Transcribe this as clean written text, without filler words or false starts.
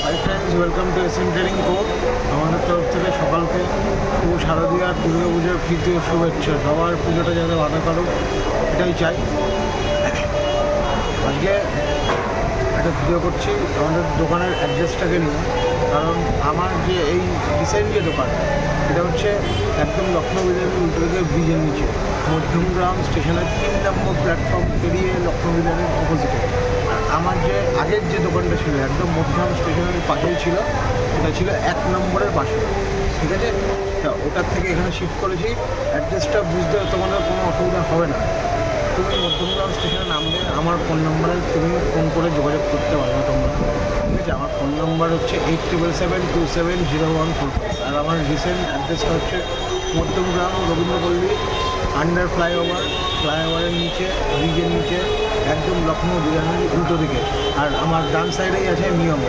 Hi friends, welcome to SM training code. আমাদের তরফ থেকে সকালকে শুভ শারদীয় আর দুর্গা পুজোর প্রীতি ও শুভেচ্ছা। সবার পুজোটা যাতে ভালো কারো, এটাই চাই। আজকে একটা ভিডিও করছি আমাদের দোকানের অ্যাড্রেসটাকে নিয়ে, কারণ আমার যে এই রিসেন্ট যে দোকান, এটা হচ্ছে একদম লখনৌ বিরিয়ানির উল্টো দিকে ব্রিজের নিচে, মধ্যমগ্রাম স্টেশনের 3 নম্বর প্ল্যাটফর্ম পেরিয়ে লখনৌ বিরিয়ানির অপোজিটে। আমার যে আগের যে দোকানটা ছিল একদম মধ্যম স্টেশনের পাশেই ছিল, এটা ছিল 1 নম্বরের পাশে, ঠিক আছে? তা ওটার থেকে এখানে শিফট করেছি। অ্যাড্রেসটা বুঝতে তোমাদের কোনো অসুবিধা হবে না। তুমি মধ্যমগ্রাম স্টেশনে নামলে আমার ফোন নম্বরে তুমি ফোন করে যোগাযোগ করতে পারবে তোমরা, ঠিক আছে? আমার ফোন নম্বর হচ্ছে 8777270145। আর আমার রিসেন্ট অ্যাড্রেসটা হচ্ছে মধ্যমগ্রাম রবীন্দ্রপল্লী আন্ডার ফ্লাইওভারের নিচে, ব্রিজের নিচে, একদম লখনৌ বিরিয়ানির উল্টো দিকে। আর আমার ডান সাইডেই আছে মিয়ম।